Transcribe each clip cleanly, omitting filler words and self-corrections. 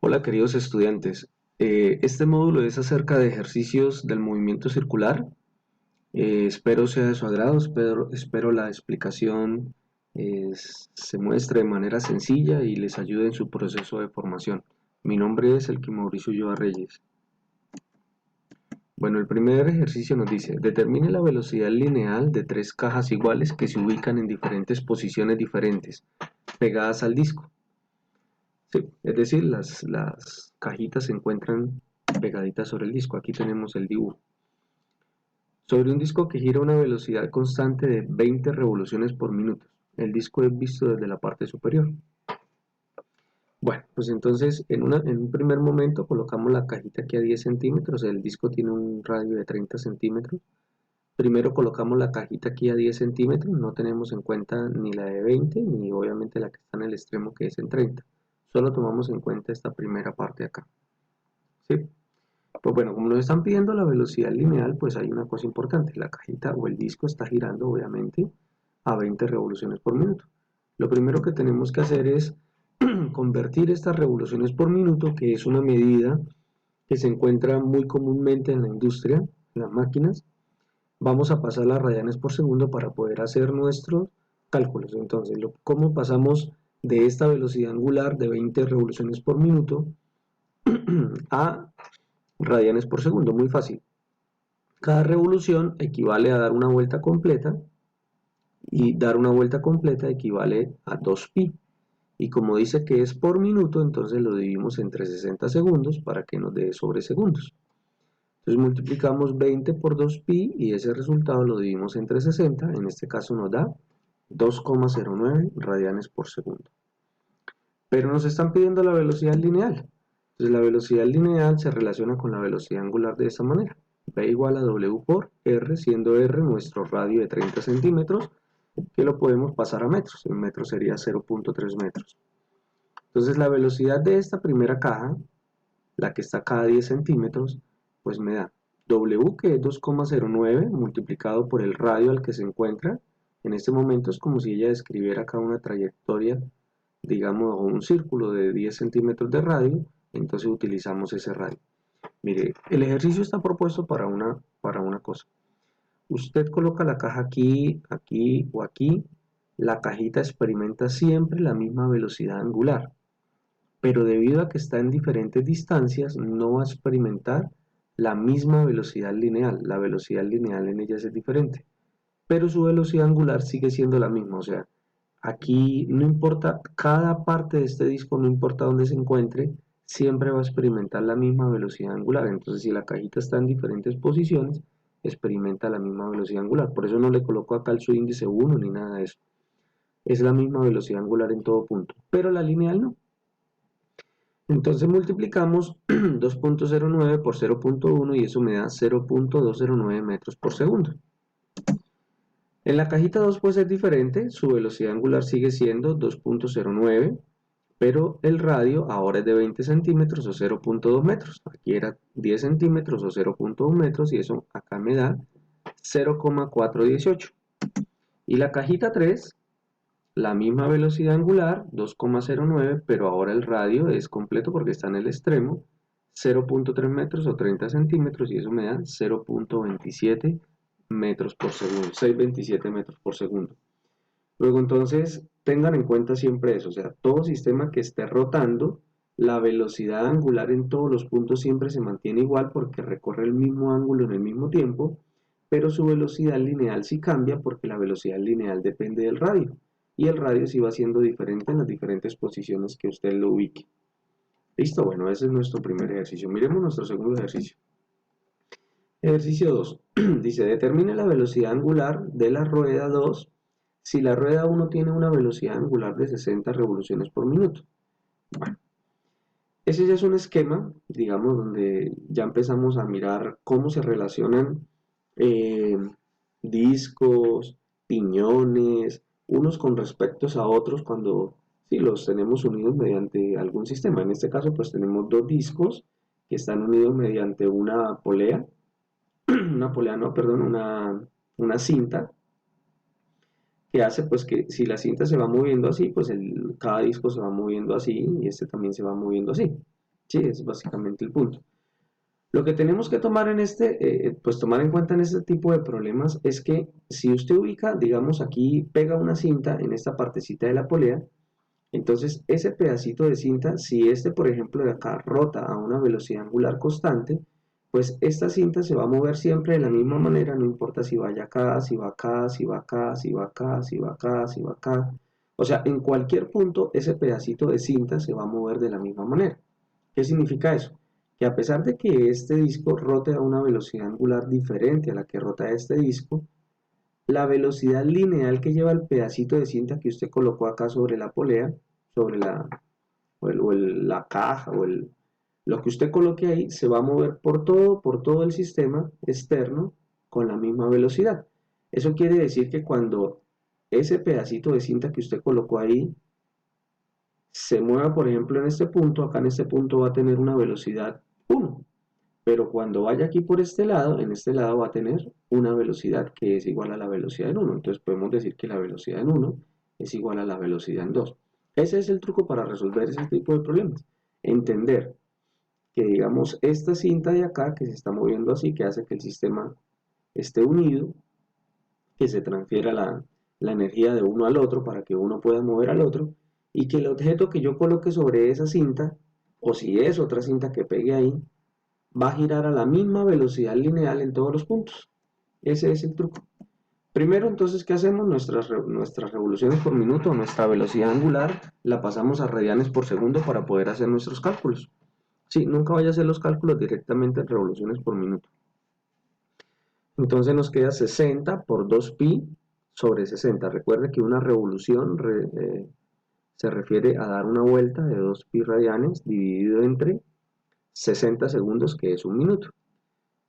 Hola queridos estudiantes, este módulo es acerca de ejercicios del movimiento circular. Espero sea de su agrado, espero la explicación se muestre de manera sencilla y les ayude en su proceso de formación. Mi nombre es Elkin Mauricio Ulloa Reyes. Bueno, el primer ejercicio nos dice, determine la velocidad lineal de tres cajas iguales que se ubican en diferentes posiciones diferentes, pegadas al disco. Sí, es decir, las cajitas se encuentran pegaditas sobre el disco. Aquí tenemos el dibujo. Sobre un disco que gira a una velocidad constante de 20 revoluciones por minuto. El disco es visto desde la parte superior. Bueno, pues entonces en un primer momento colocamos la cajita aquí a 10 centímetros. El disco tiene un radio de 30 centímetros. Primero colocamos la cajita aquí a 10 centímetros. No tenemos en cuenta ni la de 20 ni obviamente la que está en el extremo que es en 30. Solo tomamos en cuenta esta primera parte de acá. ¿Sí? Pues bueno, como nos están pidiendo la velocidad lineal, pues hay una cosa importante. La cajita o el disco está girando, obviamente, a 20 revoluciones por minuto. Lo primero que tenemos que hacer es convertir estas revoluciones por minuto, que es una medida que se encuentra muy comúnmente en la industria, en las máquinas. Vamos a pasar las radianes por segundo para poder hacer nuestros cálculos. Entonces, ¿cómo pasamos de esta velocidad angular de 20 revoluciones por minuto a radianes por segundo? Muy fácil. Cada revolución equivale a dar una vuelta completa y dar una vuelta completa equivale a 2pi. Y como dice que es por minuto, entonces lo dividimos entre 60 segundos para que nos dé sobre segundos. Entonces multiplicamos 20 por 2pi y ese resultado lo dividimos entre 60. En este caso nos da 2,09 radianes por segundo. Pero nos están pidiendo la velocidad lineal. Entonces la velocidad lineal se relaciona con la velocidad angular de esta manera. V igual a W por R, siendo R nuestro radio de 30 centímetros, que lo podemos pasar a metros. En metros sería 0,3 metros. Entonces la velocidad de esta primera caja, la que está cada 10 centímetros, pues me da W, que es 2,09, multiplicado por el radio al que se encuentra. En este momento es como si ella describiera acá una trayectoria, digamos, un círculo de 10 centímetros de radio, entonces utilizamos ese radio. Mire, el ejercicio está propuesto para una cosa. Usted coloca la caja aquí, aquí o aquí. La cajita experimenta siempre la misma velocidad angular, pero debido a que está en diferentes distancias, no va a experimentar la misma velocidad lineal. La velocidad lineal en ellas es diferente, pero su velocidad angular sigue siendo la misma. O sea, aquí no importa, cada parte de este disco, no importa dónde se encuentre, siempre va a experimentar la misma velocidad angular. Entonces, si la cajita está en diferentes posiciones, experimenta la misma velocidad angular. Por eso no le coloco acá el su índice 1 ni nada de eso. Es la misma velocidad angular en todo punto, pero la lineal no. Entonces multiplicamos 2.09 por 0.1 y eso me da 0.209 metros por segundo. En la cajita 2 pues es diferente, su velocidad angular sigue siendo 2.09, pero el radio ahora es de 20 centímetros o 0.2 metros. Aquí era 10 centímetros o 0.1 metros y eso acá me da 0,418. Y la cajita 3, la misma velocidad angular, 2,09, pero ahora el radio es completo porque está en el extremo, 0.3 metros o 30 centímetros y eso me da 0.27 metros por segundo, 627 metros por segundo. Luego entonces tengan en cuenta siempre eso, o sea, todo sistema que esté rotando, la velocidad angular en todos los puntos siempre se mantiene igual porque recorre el mismo ángulo en el mismo tiempo, pero su velocidad lineal sí cambia porque la velocidad lineal depende del radio y el radio sí va siendo diferente en las diferentes posiciones que usted lo ubique. Listo, bueno, ese es nuestro primer ejercicio. Miremos nuestro segundo ejercicio. Ejercicio 2. Dice, determine la velocidad angular de la rueda 2 si la rueda 1 tiene una velocidad angular de 60 revoluciones por minuto. Bueno, ese ya es un esquema, digamos, donde ya empezamos a mirar cómo se relacionan eh, discos, piñones, unos con respecto a otros cuando sí, los tenemos unidos mediante algún sistema. En este caso, pues tenemos dos discos que están unidos mediante una polea, una polea no, perdón, una cinta que hace pues que si la cinta se va moviendo así, pues cada disco se va moviendo así y este también se va moviendo así. Sí, es básicamente el punto. Lo que tenemos que tomar pues tomar en cuenta en este tipo de problemas es que si usted ubica, digamos aquí, pega una cinta en esta partecita de la polea, entonces ese pedacito de cinta, si este por ejemplo de acá rota a una velocidad angular constante, pues esta cinta se va a mover siempre de la misma manera, no importa si vaya acá, si va acá, si va acá, si va acá, si va acá, si va acá. O sea, en cualquier punto ese pedacito de cinta se va a mover de la misma manera. ¿Qué significa eso? Que a pesar de que este disco rote a una velocidad angular diferente a la que rota este disco, la velocidad lineal que lleva el pedacito de cinta que usted colocó acá sobre la polea, sobre la caja lo que usted coloque ahí, se va a mover por todo el sistema externo con la misma velocidad. Eso quiere decir que cuando ese pedacito de cinta que usted colocó ahí se mueva, por ejemplo, en este punto, acá en este punto va a tener una velocidad 1, pero cuando vaya aquí por este lado, en este lado va a tener una velocidad que es igual a la velocidad en 1. Entonces podemos decir que la velocidad en 1 es igual a la velocidad en 2. Ese es el truco para resolver ese tipo de problemas. Entender que, digamos, esta cinta de acá que se está moviendo así, que hace que el sistema esté unido, que se transfiera la energía de uno al otro para que uno pueda mover al otro, y que el objeto que yo coloque sobre esa cinta, o si es otra cinta que pegue ahí, va a girar a la misma velocidad lineal en todos los puntos. Ese es el truco. Primero, entonces, ¿qué hacemos? Nuestras revoluciones por minuto, nuestra velocidad angular, la pasamos a radianes por segundo para poder hacer nuestros cálculos. Sí, nunca vaya a hacer los cálculos directamente en revoluciones por minuto. Entonces nos queda 60 por 2pi sobre 60. Recuerde que una revolución se refiere a dar una vuelta de 2pi radianes dividido entre 60 segundos, que es un minuto.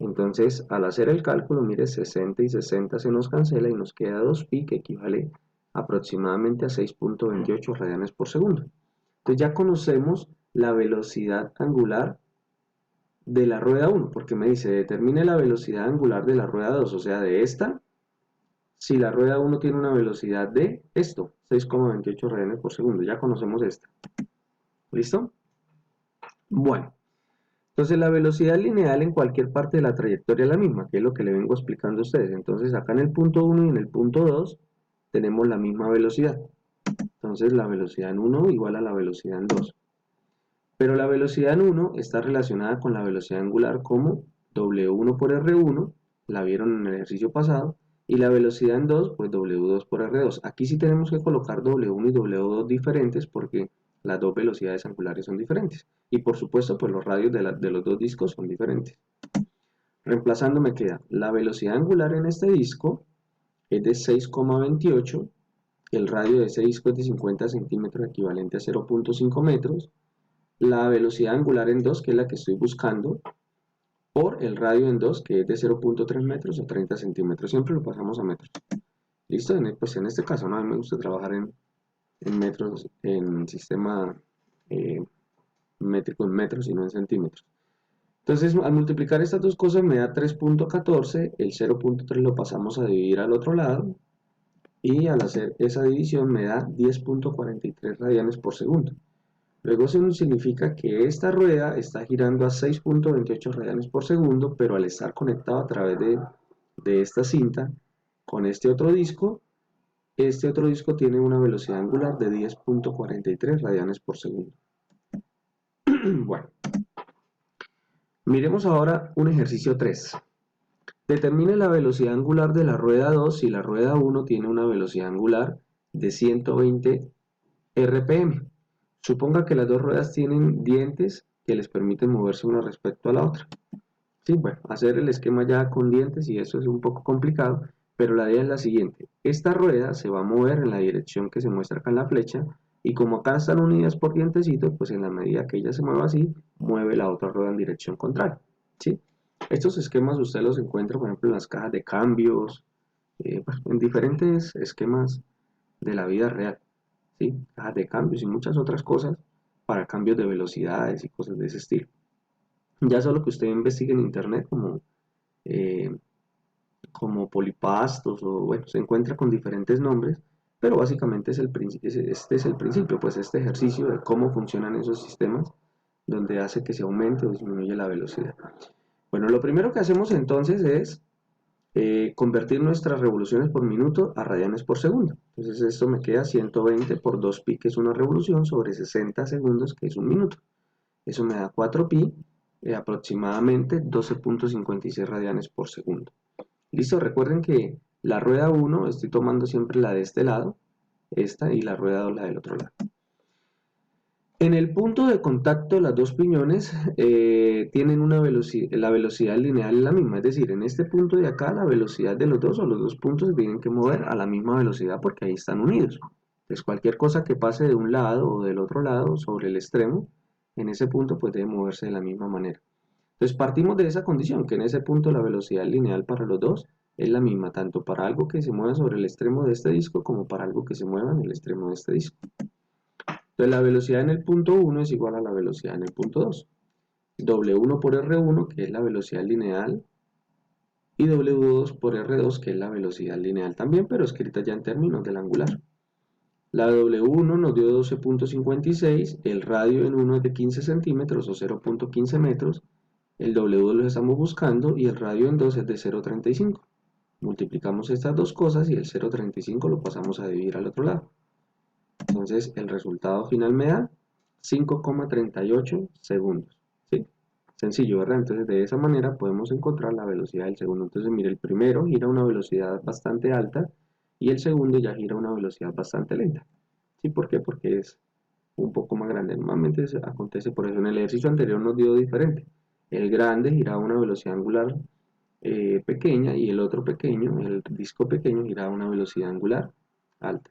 Entonces, al hacer el cálculo, mire, 60 y 60 se nos cancela y nos queda 2pi, que equivale aproximadamente a 6.28 radianes por segundo. Entonces ya conocemos la velocidad angular de la rueda 1, porque me dice, determine la velocidad angular de la rueda 2, o sea, de esta, si la rueda 1 tiene una velocidad de esto, 6,28 radianes por segundo. Ya conocemos esta. ¿Listo? Bueno. Entonces la velocidad lineal en cualquier parte de la trayectoria es la misma, que es lo que le vengo explicando a ustedes. Entonces acá en el punto 1 y en el punto 2 tenemos la misma velocidad. Entonces la velocidad en 1 igual a la velocidad en 2. Pero la velocidad en 1 está relacionada con la velocidad angular como W1 por R1, la vieron en el ejercicio pasado, y la velocidad en 2, pues W2 por R2. Aquí sí tenemos que colocar W1 y W2 diferentes porque las dos velocidades angulares son diferentes. Y por supuesto, pues los radios de los dos discos son diferentes. Reemplazando me queda la velocidad angular en este disco es de 6,28, el radio de ese disco es de 50 centímetros, equivalente a 0.5 metros, la velocidad angular en 2, que es la que estoy buscando, por el radio en 2, que es de 0.3 metros o 30 centímetros. Siempre lo pasamos a metros. ¿Listo? Pues en este caso, ¿no? A mí me gusta trabajar en metros, en sistema métrico en metros y no en centímetros. Entonces, al multiplicar estas dos cosas me da 3.14, el 0.3 lo pasamos a dividir al otro lado, y al hacer esa división me da 10.43 radianes por segundo. Luego eso significa que esta rueda está girando a 6.28 radianes por segundo, pero al estar conectado a través de esta cinta con este otro disco tiene una velocidad angular de 10.43 radianes por segundo. Bueno, miremos ahora un ejercicio 3. Determine la velocidad angular de la rueda 2 si la rueda 1 tiene una velocidad angular de 120 RPM. Suponga que las dos ruedas tienen dientes que les permiten moverse una respecto a la otra. Sí, bueno, hacer el esquema ya con dientes y eso es un poco complicado, pero la idea es la siguiente. Esta rueda se va a mover en la dirección que se muestra acá en la flecha y como acá están unidas por dientecitos, pues en la medida que ella se mueva así, mueve la otra rueda en dirección contraria. ¿Sí? Estos esquemas usted los encuentra, por ejemplo, en las cajas de cambios, en diferentes esquemas de la vida real. ¿Sí? Cajas de cambios y muchas otras cosas para cambios de velocidades y cosas de ese estilo. Ya solo que usted investigue en internet eh, como polipastos o bueno, se encuentra con diferentes nombres, pero básicamente este es el principio, pues este ejercicio de cómo funcionan esos sistemas donde hace que se aumente o disminuye la velocidad. Bueno, lo primero que hacemos entonces es convertir nuestras revoluciones por minuto a radianes por segundo. Entonces esto me queda 120 por 2pi, que es una revolución, sobre 60 segundos, que es un minuto. Eso me da 4pi, aproximadamente 12.56 radianes por segundo. Listo, recuerden que la rueda 1 estoy tomando siempre la de este lado, esta, y la rueda 2 la del otro lado. En el punto de contacto, las dos piñones tienen la velocidad lineal es la misma, es decir, en este punto de acá la velocidad de los dos puntos se tienen que mover a la misma velocidad porque ahí están unidos. Entonces cualquier cosa que pase de un lado o del otro lado sobre el extremo, en ese punto pues debe moverse de la misma manera. Entonces partimos de esa condición, que en ese punto la velocidad lineal para los dos es la misma, tanto para algo que se mueva sobre el extremo de este disco como para algo que se mueva en el extremo de este disco. Entonces la velocidad en el punto 1 es igual a la velocidad en el punto 2. W1 por R1, que es la velocidad lineal, y W2 por R2, que es la velocidad lineal también, pero escrita ya en términos del angular. La W1 nos dio 12.56, el radio en 1 es de 15 centímetros o 0.15 metros, el W2 lo estamos buscando y el radio en 2 es de 0.35. Multiplicamos estas dos cosas y el 0.35 lo pasamos a dividir al otro lado. Entonces el resultado final me da 5,38 segundos. ¿Sí? Sencillo, ¿verdad? Entonces de esa manera podemos encontrar la velocidad del segundo. Entonces mire, el primero gira a una velocidad bastante alta y el segundo ya gira a una velocidad bastante lenta. ¿Sí? ¿Por qué? Porque es un poco más grande. Normalmente acontece por eso. En el ejercicio anterior nos dio diferente. El grande giraba a una velocidad angular pequeña y el otro pequeño, el disco pequeño, giraba a una velocidad angular alta.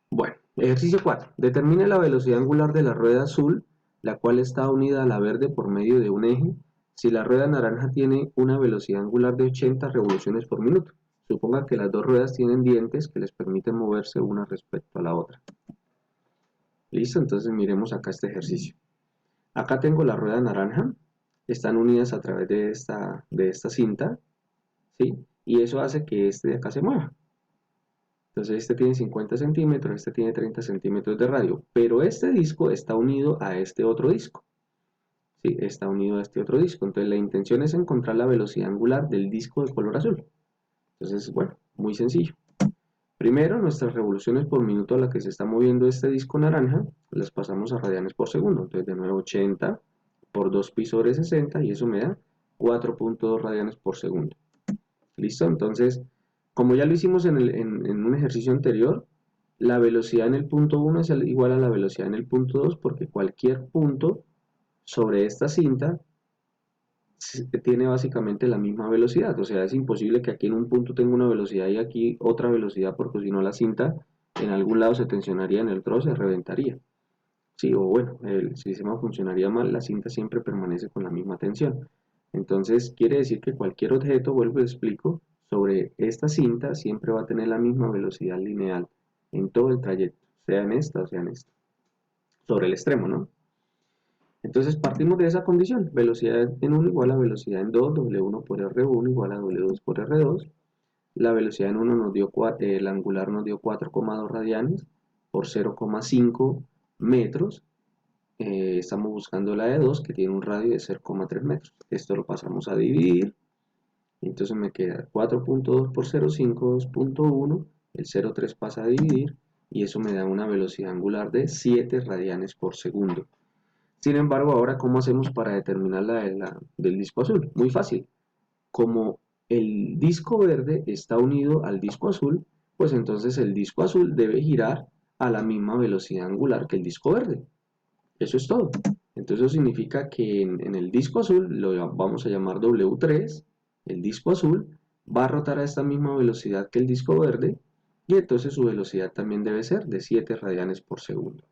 Bueno, ejercicio 4. Determine la velocidad angular de la rueda azul, la cual está unida a la verde por medio de un eje, si la rueda naranja tiene una velocidad angular de 80 revoluciones por minuto. Suponga que las dos ruedas tienen dientes que les permiten moverse una respecto a la otra. Listo, entonces miremos acá este ejercicio. Acá tengo la rueda naranja, están unidas a través de esta cinta, ¿sí? Y eso hace que este de acá se mueva. Entonces este tiene 50 centímetros, este tiene 30 centímetros de radio, pero este disco está unido a este otro disco. Sí, está unido a este otro disco. Entonces la intención es encontrar la velocidad angular del disco de color azul. Entonces, bueno, muy sencillo. Primero, nuestras revoluciones por minuto a la que se está moviendo este disco naranja, las pasamos a radianes por segundo. Entonces de nuevo 80 por 2pi sobre 60 y eso me da 4.2 radianes por segundo. ¿Listo? Entonces, como ya lo hicimos en un ejercicio anterior, la velocidad en el punto 1 es igual a la velocidad en el punto 2 porque cualquier punto sobre esta cinta tiene básicamente la misma velocidad. O sea, es imposible que aquí en un punto tenga una velocidad y aquí otra velocidad porque si no la cinta en algún lado se tensionaría, en el otro se reventaría. Sí, o bueno, el sistema funcionaría mal, la cinta siempre permanece con la misma tensión. Entonces quiere decir que cualquier objeto, vuelvo y explico, sobre esta cinta siempre va a tener la misma velocidad lineal en todo el trayecto, sea en esta o sea en esta, sobre el extremo, ¿no? Entonces partimos de esa condición, velocidad en 1 igual a velocidad en 2, W1 por R1 igual a W2 por R2, la velocidad en 1 nos dio el angular nos dio 4,2 radianes por 0,5 metros. Estamos buscando la de 2 que tiene un radio de 0,3 metros. Esto lo pasamos a dividir. Entonces me queda 4.2 por 0,5, 2.1. El 0,3 pasa a dividir. Y eso me da una velocidad angular de 7 radianes por segundo. Sin embargo, ahora ¿cómo hacemos para determinar del disco azul? Muy fácil. Como el disco verde está unido al disco azul, pues entonces el disco azul debe girar a la misma velocidad angular que el disco verde. Eso es todo. Entonces eso significa que en el disco azul, lo vamos a llamar W3, el disco azul va a rotar a esta misma velocidad que el disco verde y entonces su velocidad también debe ser de 7 radianes por segundo.